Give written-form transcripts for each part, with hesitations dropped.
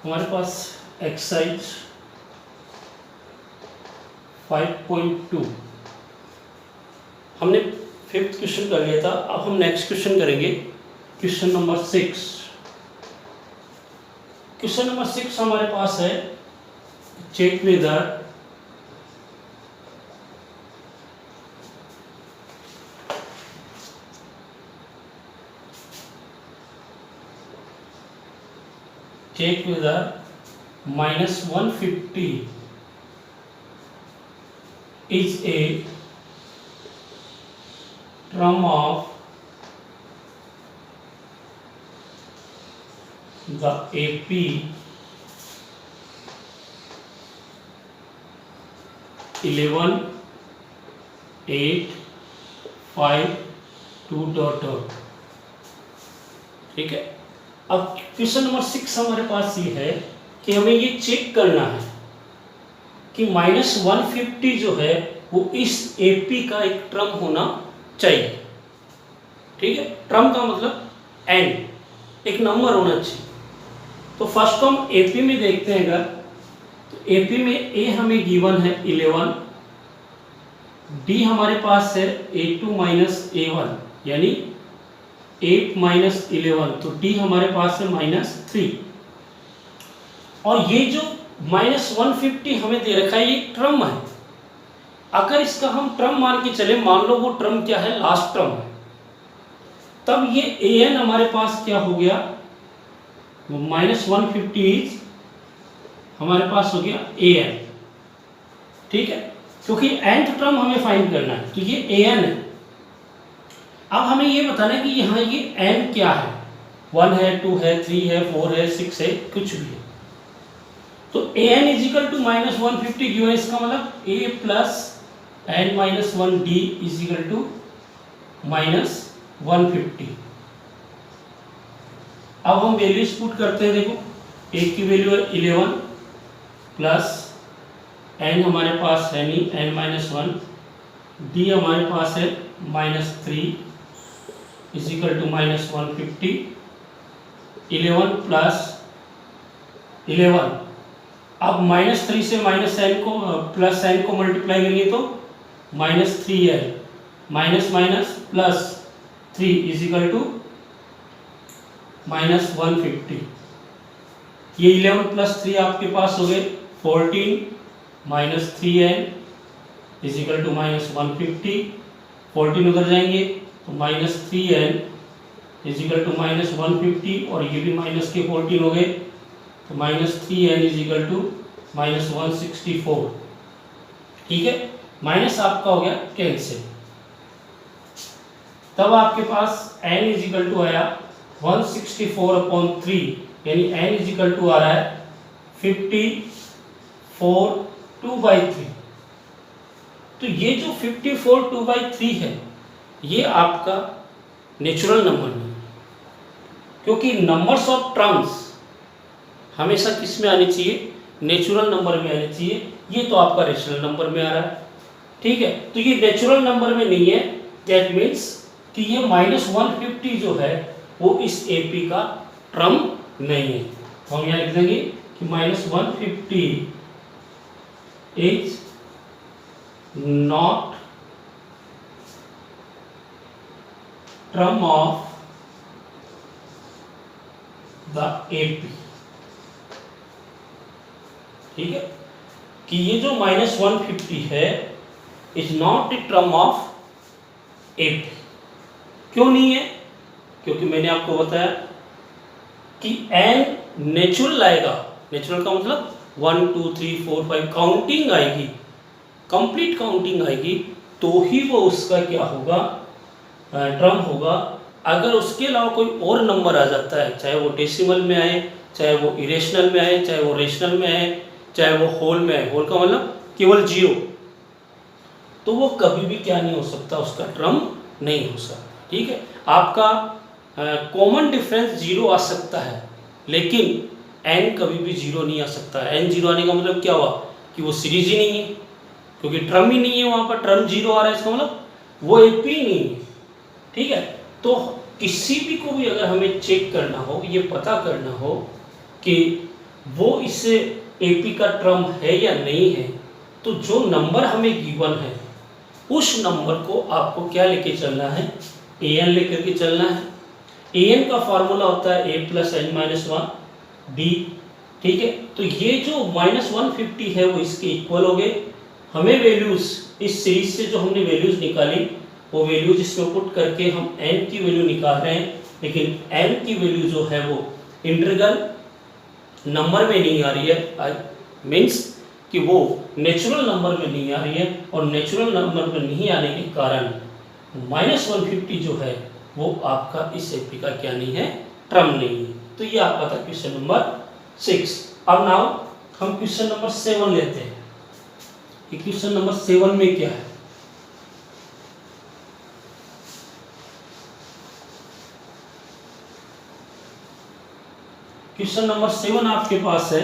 हमारे पास एक्सरसाइज 5.2 हमने 5th question कर लिया था। अब हम नेक्स्ट क्वेश्चन करेंगे, क्वेश्चन नंबर 6। क्वेश्चन नंबर 6 हमारे पास है, check whether -150 is a term of the AP (11, 8, 5, 2 ... ठीक है। अब क्वेश्चन नंबर 6 हमारे पास ये है कि हमें ये चेक करना है कि -150 जो है वो इस AP का एक टर्म होना चाहिए। ठीक है, टर्म का मतलब n, एक नंबर होना चाहिए। तो फर्स्ट हम AP में देखते हैं। अगर तो AP में A हमें गिवन है 11, D हमारे पास है A2 - A1 यानी 8 - 11, तो D हमारे पास है -3। और ये जो -150 हमें दे रखा है ये टर्म है। अगर इसका हम टर्म मान के चले, मान लो वो टर्म क्या है, लास्ट टर्म है, तब ये an हमारे पास क्या हो गया, वो -150 हमारे पास हो गया an। ठीक है, क्योंकि nth टर्म हमें फाइंड करना है, तो ये an है। अब हमें ये बताना है कि यहाँ ये n क्या है, 1 है, 2 है, 3 है, 4 है, 6 है, कुछ भी है। तो an = -150 गिवन, इसका मतलब a + n - 1 d = -150। अब हम वैल्यूज पुट करते हैं। देखो, a की वैल्यू है 11 प्लस n हमारे पास है नहीं, n - 1, d हमारे पास है -3 = -150। 11 प्लस 11, अब -3 से -n को प्लस n को मल्टीप्लाई करेंगे तो -3n, माइनस माइनस प्लस 3 = -150। ये 11 प्लस 3 आपके पास हो गए 14, -3n = -150। 14 उधर जाएंगे तो -3n = -150, और ये भी माइनस के 14 हो गए तो -3n = -164। ठीक है, माइनस आपका हो गया कैंसिल। तब आपके पास n = आया 164/3, यानी n = आ रहा है 54 2/3। तो ये जो 54 2/3 है ये आपका नेचुरल नंबर नहीं, क्योंकि नंबर्स ऑफ टर्म्स हमेशा किस में आनी चाहिए, नेचुरल नंबर में आनी चाहिए। ये तो आपका रेशनल नंबर में आ रहा है। ठीक है, तो ये नेचुरल नंबर में नहीं है, दैट मीन्स कि ये -150 जो है वो इस AP का टर्म नहीं है। तो हम यहाँ लिख देंगे कि -150 is not term of the AP। ठीक है, कि ये जो -150 है is not a term of AP। क्यों नहीं है? क्योंकि मैंने आपको बताया कि n नेचुरल आएगा। नेचुरल का मतलब 1 2 3 4 5 काउंटिंग आएगी, कंप्लीट काउंटिंग आएगी, तो ही वो उसका क्या होगा, टर्म होगा। अगर उसके अलावा कोई और नंबर आ जाता है, चाहे वो डेसिमल में आए, चाहे वो इरेशनल में आए, चाहे वो रेशनल में आए, चाहे वो होल में आए, होल का मतलब केवल 0, तो वो कभी भी क्या नहीं हो सकता, उसका टर्म नहीं हो सकता। ठीक है, आपका कॉमन डिफरेंस 0 आ सकता है, लेकिन n कभी भी 0 नहीं आ सकता। n 0 आने का मतलब क्या हुआ कि वो सीरीज ही नहीं है, क्योंकि टर्म ही नहीं है, वहाँ पर टर्म 0 आ रहा है, इसका मतलब वो AP नहीं है। ठीक है, तो किसी भी को भी अगर हमें चेक करना हो, ये पता करना हो कि वो इस एपी का टर्म है या नहीं है, तो जो नंबर हमें गिवन है उस नंबर को आपको क्या लेके चलना है, an लेकर के चलना है। an का फॉर्मूला होता है a plus n minus one D, ठीक है। तो ये जो -150 है वो इसके इक्वल हो गए। हमें वैल्यूज इस सीरीज से जो हमने वैल्यूज निकाली वो वैल्यूज इसमें पुट करके हम n की वैल्यू निकाल रहे हैं, लेकिन n की वैल्यू जो है वो इंटीग्रल नंबर में नहीं आ रही है, मीन्स कि वो नेचुरल नंबर में नहीं आ रही है, और नेचुरल नंबर में नहीं आने के कारण -150 जो है वो आपका इस एपी का क्या नहीं है, टर्म नहीं है। तो ये आपका था क्वेश्चन नंबर 6। अब नाउ हम क्वेश्चन नंबर 7 लेते हैं कि क्वेश्चन नंबर 7 में क्या है। क्वेश्चन नंबर 7 आपके पास है,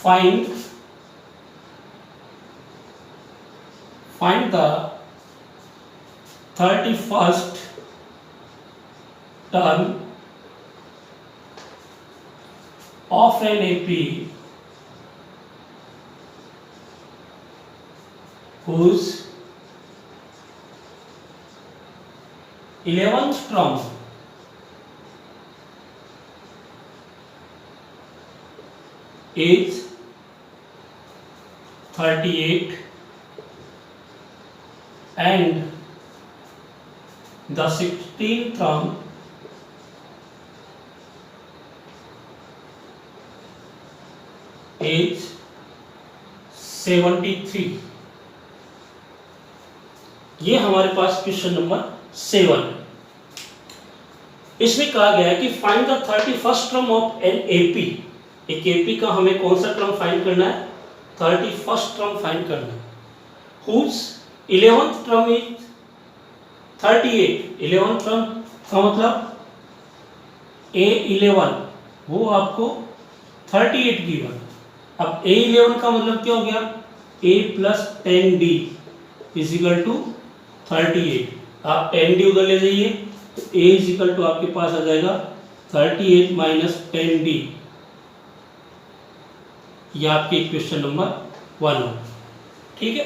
find the 31st term of an AP whose 11th term is 38 and the 16th term is 73। ये हमारे पास क्वेश्चन नंबर 7 है। इसमें कहा गया है कि find the 31st term of an AP. एक एपी का हमें कौन सा टर्म फाइंड करना है, 31st टर्म फाइंड करना है। Whose 11th term is 38। 11th term का मतलब A11 वो आपको 38 गिवन। अब A11 का मतलब क्या हो गया, A plus 10D is equal to 38। आप 10D उधर ले जाइए तो A इजिकल टू आपके पास आ जाएगा 38 माइनस 10D। ये आपकी इक्वेशन नंबर 1 हो, ठीक है।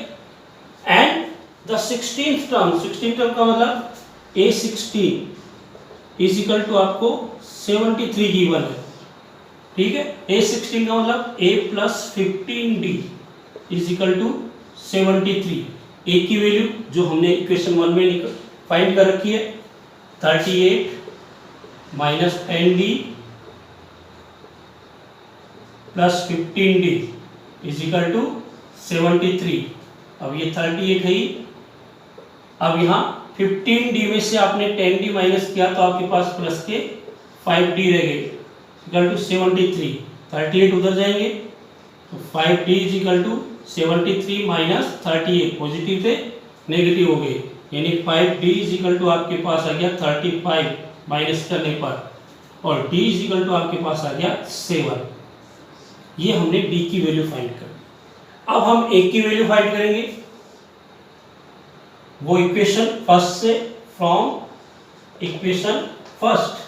And the 16th term, 16th term का मतलब A16 इजिकल टू आपको 73 गिवन है, ठीक है। A16 का मतलब A plus 15D is equal to 73। A की वैल्यू जो हमने इक्वेशन 1 में फाइंड कर रखी है 38 minus 10D plus 15D is equal to 73। अब ये 38 है ही, अब यहाँ 15D में से आपने 10D माइनस किया तो आपके पास प्लस के 5D रह गए इक्वल टू 73। 38 उधर जाएंगे तो 5D is equal to 73 minus 38, positive से नेगेटिव हो गए, यानी 5D इज इक्वल टू आपके पास आ गया 35 माइनस करने पर, और D इज इक्वल टू आपके पास आ गया 7। ये हमने D की वैल्यू फाइंड कर। अब हम A की वैल्यू फाइंड करेंगे, वो इक्वेशन फर्स्ट से, from equation first.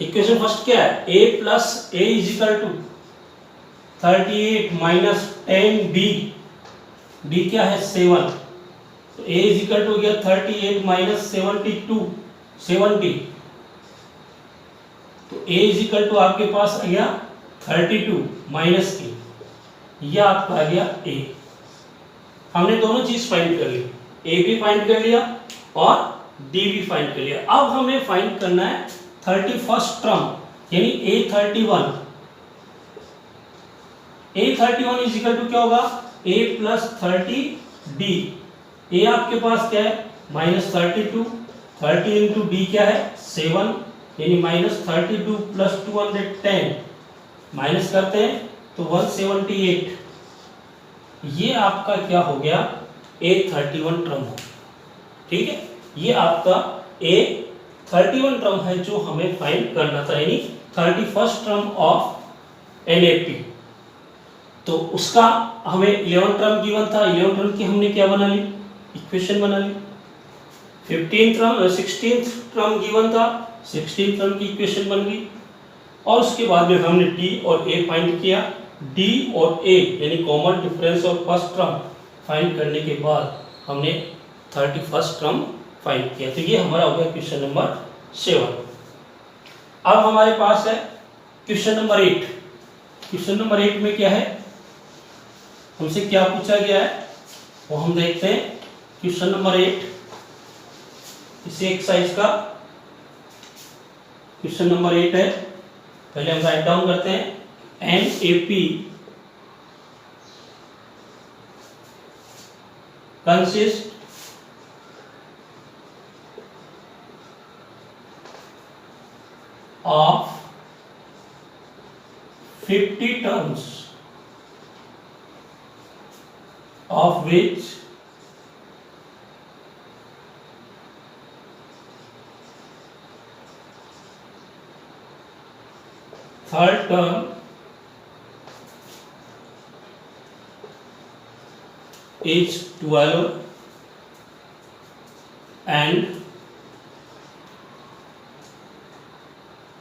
Equation first क्या है, a plus A is equal to 38 minus 10D, D क्या है 7, तो a इज इक्वल टू हो गया 38 माइनस 72 70, तो a इज इक्वल टू आपके पास आ गया 32 माइनस के, यह आपका आ गया a। हमने दोनों चीज फाइंड कर ली, a भी फाइंड कर लिया और d भी फाइंड कर लिया। अब हमें फाइंड करना है 31st टर्म यानी A31। A31 is equal to क्या होगा, A प्लस 30D। A आपके पास क्या है माइनस 32, 30 इंटू डी क्या है 7, यानी माइनस 32 प्लस 210, माइनस करते हैं तो 178। ये आपका क्या हो गया A31 टर्म हो, ठीक है। ये आपका A31 टर्म है जो हमें फाइंड करना था, यानी 31st टर्म ऑफ NAP। तो उसका हमें 11 टर्म गिवन था, 11 टर्म की हमने क्या बना ली, इक्वेशन बना ली। 16th टर्म गिवन था, 16th टर्म की इक्वेशन बन गई। और उसके बाद में हमने डी और ए फाइंड किया। डी और ए यानी common difference of first term find करने के बाद हमने 31st टर्म फाइंड किया। तो ये हमारा हो गया क्वेश्चन नंबर 7। अब हमारे पास है क्वेश्चन नंबर 8। क्वेश्चन नंबर 8 में क्या है, हमसे क्या पूछा गया है वो हम देखते हैं। क्वेश्चन नंबर 8 इसी एक्सरसाइज का क्वेश्चन नंबर 8 है। पहले हम राइट डाउन करते हैं। An A P consist of 50 terms of which 3rd term is 12 and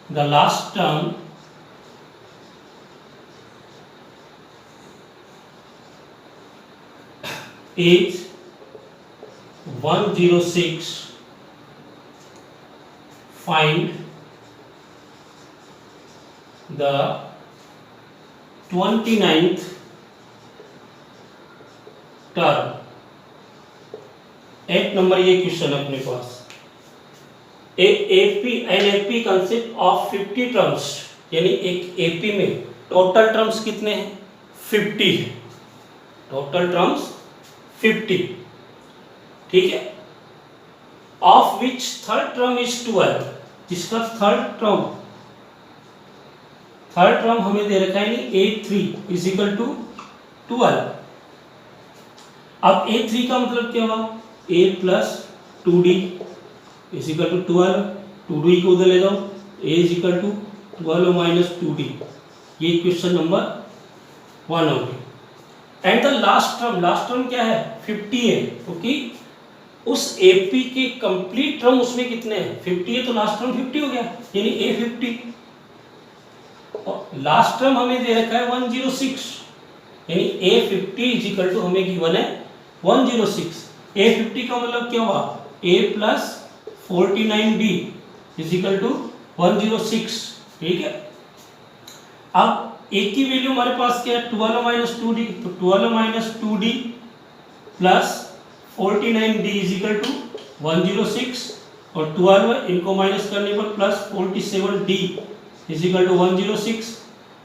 the last term is 106. Find the 29th term. 8 number ये क्वेश्चन है अपने पास। एपी कंसिस्ट ऑफ 50 टर्म्स, यानी एक एपी में टोटल टर्म्स कितने हैं? 50 है। टोटल टर्म्स 50, ठीक है। Of which third term is 12, जिसका थर्ड टर्म हमें दे रखा है नहीं, A3 इज इक्वल टू 12। अब A3 का मतलब क्या हुआ? A plus 2D is equal to 12। 2D को उधर ले जाओ, A is equal to 12 minus 2D। ये क्वेश्चन नंबर 1 हो गया। एंड द लास्ट टर्म क्या है? 50 है, क्योंकि उस AP के कंप्लीट टर्म उसमें कितने हैं? 50 है, तो लास्ट टर्म 50 हो गया, यानी A50। और लास्ट टर्म हमें दे रखा है 106, यानी A50 इज इक्वल टू हमें गिवन है 106। A50 का मतलब क्या हुआ? A plus 49D is equal to 106, ठीक है। अब A की वैल्यू हमारे पास क्या है? 12 माइनस 2D, तो 12 minus 2D plus 49D is equal to 106, और 12 है, इनको माइनस करने पर plus 47D is equal to 106।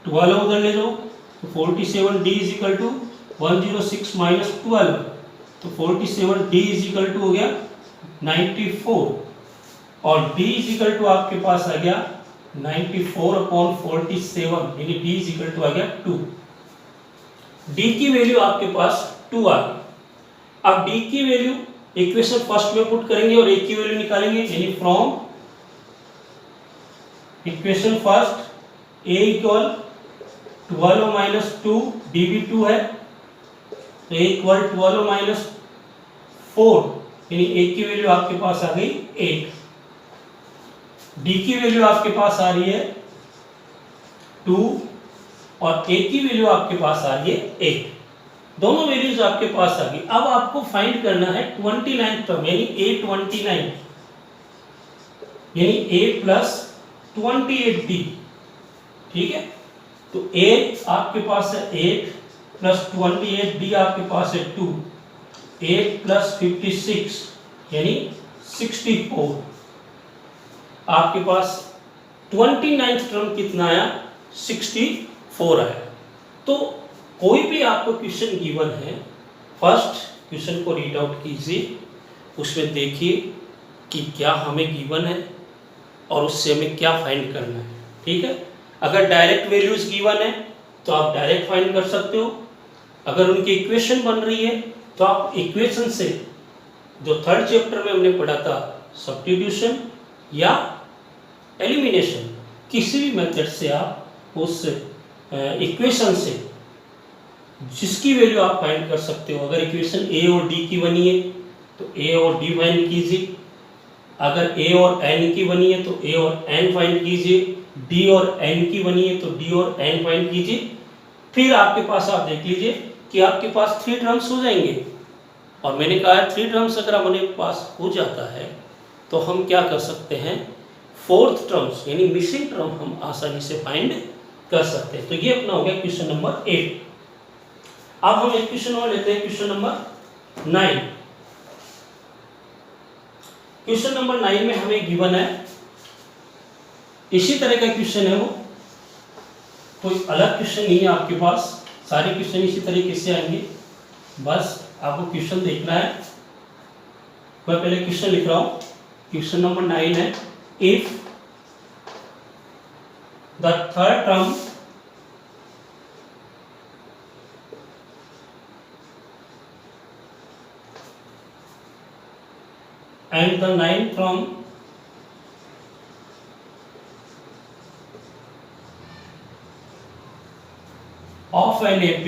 12 उधर ले जाओ, तो 47D is equal to 106 minus 12, तो 47D इज इक्वल टू हो गया 94, और D इज इक्वल टू आपके पास आ गया 94/47, यानी D इज इक्वल टू आ गया 2। D की वैल्यू आपके पास 2 आ गई। अब D की वैल्यू इक्वेशन फर्स्ट में पुट करेंगे और A की वैल्यू निकालेंगे, यानी from equation first A equal 12 minus 2, D भी 2 है, तो A इक्वल 12 माइनस 4, यानी A की वैल्यू आपके पास आ गई 8। D की वैल्यू आपके पास आ रही है 2 और A की वैल्यू आपके पास आ रही है 8। दोनों वैल्यूज आपके पास आ गई। अब आपको फाइंड करना है 29th टर्म, यानी A29, यानी A प्लस 28D, ठीक है। तो A आपके पास है 8 प्लस 28D आपके पास है 2, 8 प्लस 56 यानी 64। आपके पास 29th टर्म कितना आया? 64 आया। तो कोई भी आपको क्वेश्चन गिवन है, फर्स्ट क्वेश्चन को रीड आउट कीजिए, उसमें देखिए कि क्या हमें गिवन है और उससे हमें क्या फाइंड करना है, ठीक है। अगर डायरेक्ट वैल्यूज गिवन है तो आप डायरेक्ट फाइंड कर सकते हो। अगर उनकी इक्वेशन बन रही है तो आप इक्वेशन से, जो थर्ड चैप्टर में हमने पढ़ा था, सब्स्टिट्यूशन या एलिमिनेशन, किसी भी मेथड से आप उस इक्वेशन से जिसकी वैल्यू आप फाइंड कर सकते हो। अगर इक्वेशन A और D की बनी है तो A और D फाइंड कीजिए, अगर ए और एन की बनी है तो ए और एन फाइंड कीजिए, डी और एन की बनी है तो डी और एन फाइंड कीजिए। फिर आपके पास आप देख लीजिए कि आपके पास 3 टर्म्स हो जाएंगे। और मैंने कहा है 3 टर्म्स अगर हमारे पास हो जाता है तो हम क्या कर सकते हैं, 4th टर्म्स यानी मिसिंग टर्म हम आसानी से फाइंड कर सकते हैं। तो ये अपना हो गया क्वेश्चन नंबर 8। अब हम एक क्वेश्चन और लेते हैं, क्वेश्चन नंबर 9। क्वेश्चन नंबर 9 में हमें गिवन है, इसी तरह का क्वेश्चन है वो, कोई अलग क्वेश्चन नहीं है आपके पास, सारे क्वेश्चन इसी तरीके से आएंगे। बस आपको क्वेश्चन देखना है। मैं पहले क्वेश्चन लिख रहा हूं। क्वेश्चन नंबर 9 है, if the third term and the 9th term of an AP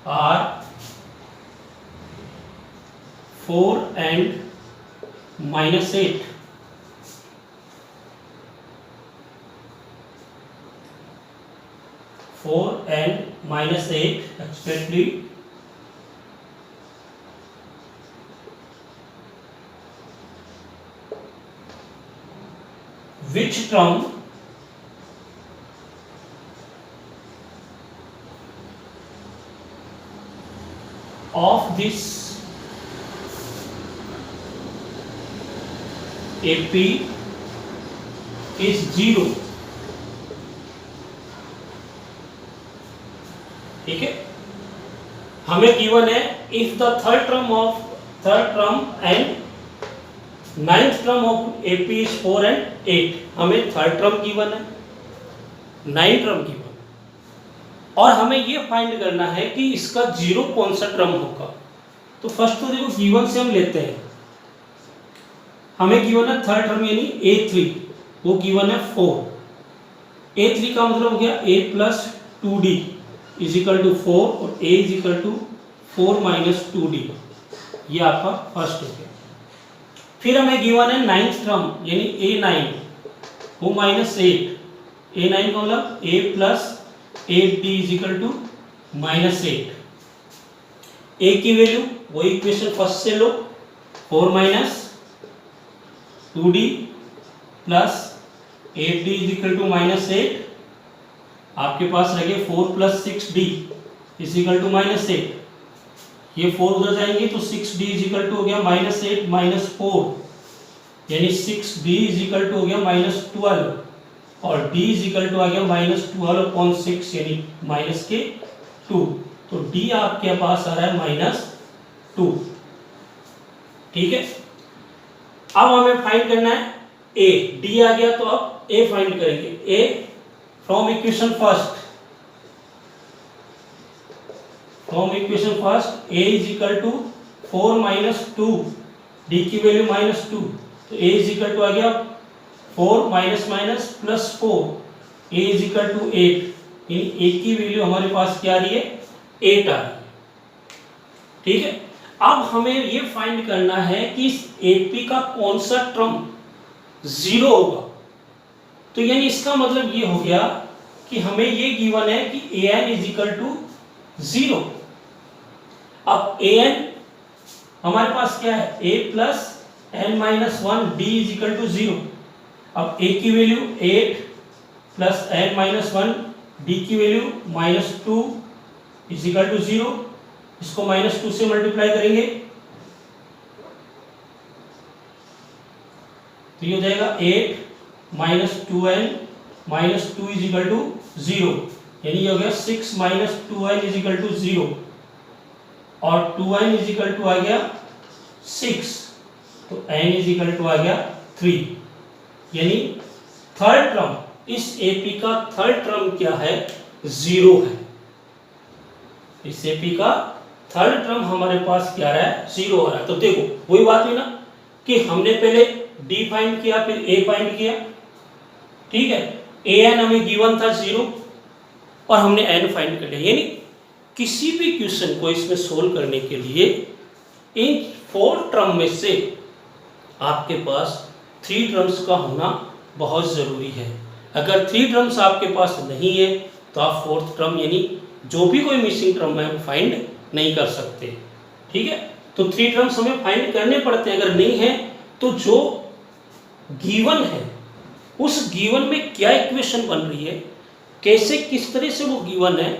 are 4 and -8, respectively, which term of this AP is 0। ठीक है, हमें गिवन है if the third term and 9th term of AP is 4 and 8। हमें third term given है, 9th term given, और हमें ये find करना है कि इसका 0 कौन सा टर्म होगा। तो फर्स्ट तो देखो गिवन से हम लेते हैं। हमें गिवन है थर्ड टर्म यानी A3, वो गिवन है 4। A3 का मतलब हो गया A + 2D is equal to 4 और A is equal to 4 - 2D। ये आपका फर्स्ट हो गया। फिर हमें गिवन है 9th टर्म यानी A9, वो -8। A9 का मतलब A + 8D is equal to -8। A की वैल्यू वही इक्वेशन फर्स्ट से लो, 4 - 2D + 8D is equal to -8। आपके पास रह गए 4 + 6D इज इक्वल टू -8। ये 4 उधर जाएंगे तो 6D इज इक्वल टू हो गया -8 - 4 यानी 6D इज इक्वल टू हो गया -12 और D इज इक्वल टू आ गया -12/6 यानी -2। तो D आपके पास आ रहा है -2। ठीक है, अब हमें फाइंड करना है A। D आ गया तो अब A फाइंड करेंगे। A from equation first A is equal to 4 - 2, D की वैल्यू -2, तो A इज इक्वल टू आ गया 4 - +4, A इज इक्वल टू 8 यानी A की वैल्यू हमारे पास क्या आ रही है, 8 आ रही है। ठीक है, अब हमें ये फाइंड करना है कि इस AP का कौन सा टर्म 0 होगा। तो यानी इसका मतलब ये हो गया कि हमें ये गिवन है कि AN इज इक्वल टू 0। अब AN हमारे पास क्या है, A + n - 1 D is equal to 0। अब A की वैल्यू 8 + n - 1 D की वैल्यू -2 इज इक्वल टू 0। इसको -2 से मल्टीप्लाई करेंगे तो ये हो जाएगा 8 - 2n - 2 इज इक्वल टू 0 यानी ये हो गया 6 - 2n इज इक्वल टू 0 और 2n इज इक्वल टू आ गया 6 तो n इज इक्वल टू आ गया 3 यानी थर्ड टर्म, इस AP का थर्ड टर्म क्या है, 0 है। इस AP का थर्ड टर्म हमारे पास क्या है, 0 आ रहा है। तो देखो वही बात हुई ना कि हमने पहले D फाइंड किया फिर A फाइंड किया। ठीक है, AN हमें गिवन था 0 और हमने N फाइंड कर लिया। यानी किसी भी क्वेश्चन को इसमें सोल्व करने के लिए इन 4 टर्म में से आपके पास 3 टर्म्स का होना बहुत ज़रूरी है। अगर 3 टर्म्स आपके पास नहीं है तो आप 4th टर्म यानी जो भी कोई मिसिंग टर्म है वो फाइंड नहीं कर सकते। ठीक है, तो 3 टर्म्स हमें फाइंड करने पड़ते हैं। अगर नहीं है तो जो गिवन है उस गिवन में क्या इक्वेशन बन रही है, कैसे किस तरह से वो गिवन है,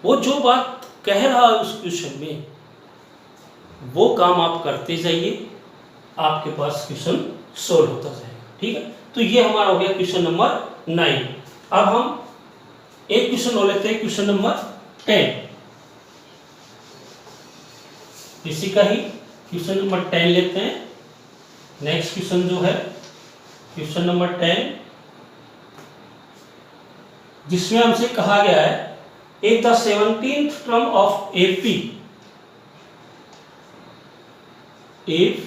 वो जो बात कह रहा है उस क्वेश्चन में, वो काम आप करते जाइए, आपके पास क्वेश्चन सोल्व होता जाएगा। ठीक है, तो ये हमारा हो गया क्वेश्चन नंबर 9। अब हम एक क्वेश्चन हो लेते हैं, क्वेश्चन नंबर 10। इसी का ही क्वेश्चन नंबर 10 लेते हैं। नेक्स्ट क्वेश्चन जो है क्वेश्चन नंबर 10, जिसमें हमसे कहा गया है एक the 17th term of AP, if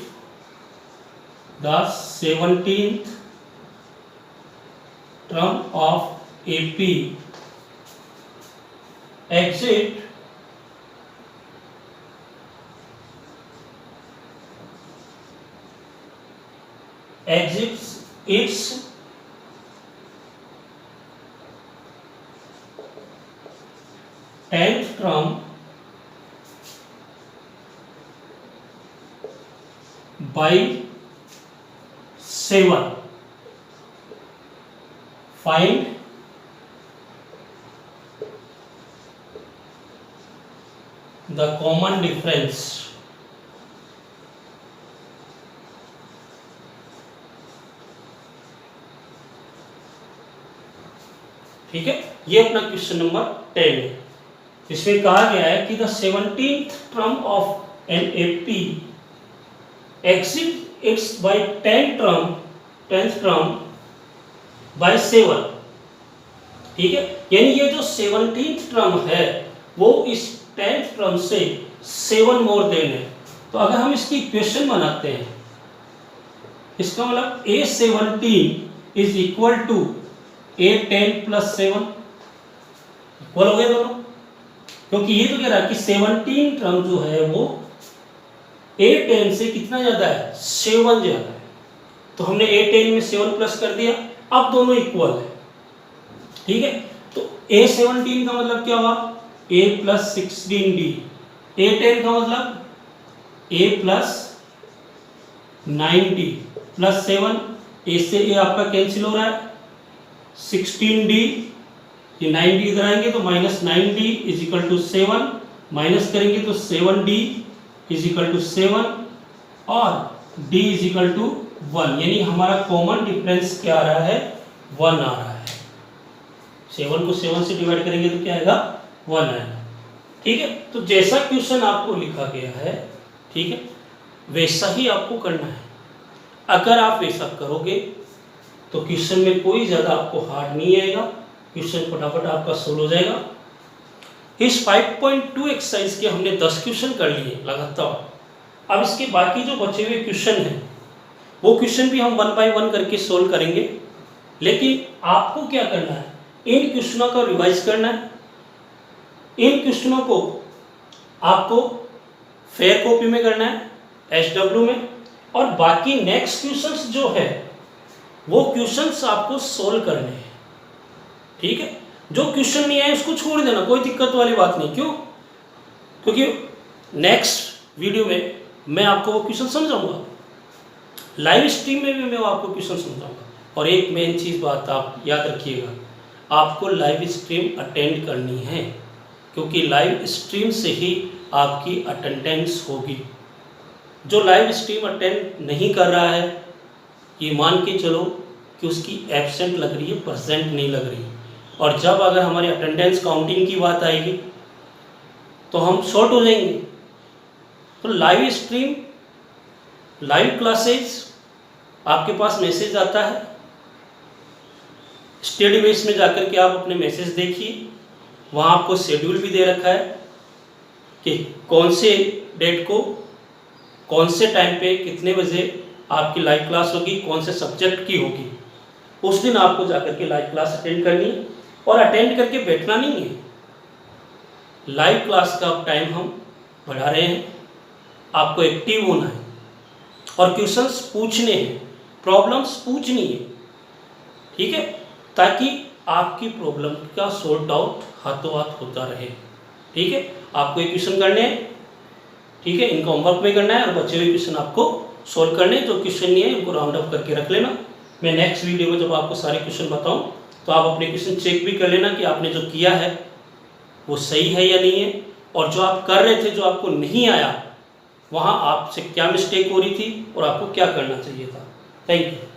the 17th term of AP exit exits its tenth term by 7, find the common difference। ठीक है, ये अपना क्वेश्चन नंबर 10 है। इसमें कहा गया है कि the 17th term of an AP exit its by 10th term by 7। ठीक है, यानी ये जो 17th टर्म है वो इस 10th टर्म से 7 मोर देन है। तो अगर हम इसकी इक्वेशन बनाते हैं, इसका मतलब A17 is equal to A10 plus 7, equal हो गया दोनों, क्योंकि ये तो कह रहा है कि 17 टर्म जो है वो A10 से कितना ज्यादा है, 7 ज्यादा है। तो हमने A10 में 7 प्लस कर दिया, अब दोनों इक्वल है। ठीक है, तो A17 का मतलब क्या हुआ, A प्लस 16D। A10 का मतलब A plus 9D plus 7, A से A आपका कैंसिल हो रहा है, 16D, ये 9D इधर आएंगे तो minus 9D is equal to 7, माइनस करेंगे तो 7D इज इक्वल टू 7 और D इज इक्वल टू 1, यानी हमारा कॉमन डिफरेंस क्या आ रहा है, 1 आ रहा है। 7 को 7 से डिवाइड करेंगे तो क्या आएगा, 1 आएगा। ठीक है, तो जैसा क्वेश्चन आपको लिखा गया है, ठीक है, वैसा ही आपको करना है। अगर आप वैसा करोगे तो क्वेश्चन में कोई ज़्यादा आपको हार्ड नहीं आएगा, क्वेश्चन फटाफट आपका सोल्व हो जाएगा। इस 5.2 एक्सरसाइज के हमने 10 क्वेश्चन कर लिए लगातार। अब इसके बाकी जो बचे हुए क्वेश्चन हैं वो क्वेश्चन भी हम 1 बाय 1 करके सोल्व करेंगे, लेकिन आपको क्या करना है, इन क्वेश्चनों को रिवाइज करना है। इन क्वेश्चनों को आपको फेयर कॉपी में करना है, SW में, और बाकी नेक्स्ट क्वेश्चंस जो है वो क्वेश्चंस आपको सोल्व करने हैं। ठीक है, जो क्वेश्चन नहीं आए उसको छोड़ देना, कोई दिक्कत वाली बात नहीं। क्यों? क्योंकि नेक्स्ट वीडियो में मैं आपको वो क्वेश्चन समझाऊंगा, लाइव स्ट्रीम में भी मैं आपको क्वेश्चन समझाऊंगा। और एक मेन चीज़ बात आप याद रखिएगा, आपको लाइव स्ट्रीम अटेंड करनी है, क्योंकि लाइव स्ट्रीम से ही आपकी अटेंडेंस होगी। जो लाइव स्ट्रीम अटेंड नहीं कर रहा है, ये मान के चलो कि उसकी एब्सेंट लग रही है, प्रेजेंट नहीं लग रही। और जब अगर हमारी अटेंडेंस काउंटिंग की बात आएगी तो हम शॉर्ट हो जाएंगे। तो लाइव स्ट्रीम, लाइव क्लासेस, आपके पास मैसेज आता है, स्टडी बेस में जाकर के आप अपने मैसेज देखिए, वहाँ आपको शेड्यूल भी दे रखा है कि कौन से डेट को कौन से टाइम पे कितने बजे आपकी लाइव क्लास होगी, कौन से सब्जेक्ट की होगी। उस दिन आपको जाकर के लाइव क्लास अटेंड करनी है, और अटेंड करके बैठना नहीं है। लाइव क्लास का टाइम हम बढ़ा रहे हैं, आपको एक्टिव होना है और क्वेश्चंस पूछने हैं, प्रॉब्लम्स पूछनी है, ठीक है, ताकि आपकी प्रॉब्लम का सॉर्ट आउट हाथों हाथ होता रहे, ठीक है। आपको ये क्वेश्चन करने हैं, ठीक है, इनको होमवर्क में करना है और बचे हुए क्वेश्चन आपको सॉल्व करने हैं। जो क्वेश्चन नहीं है उनको राउंड अप करके रख लेना। मैं नेक्स्ट वीडियो में जब आपको सारे क्वेश्चन बताऊं तो आप अपने क्वेश्चन चेक भी कर लेना कि आपने जो किया है वो सही है या नहीं है, और जो आप कर रहे थे, जो आपको नहीं आया, वहाँ आपसे क्या मिस्टेक हो रही थी और आपको क्या करना चाहिए था। Thank you.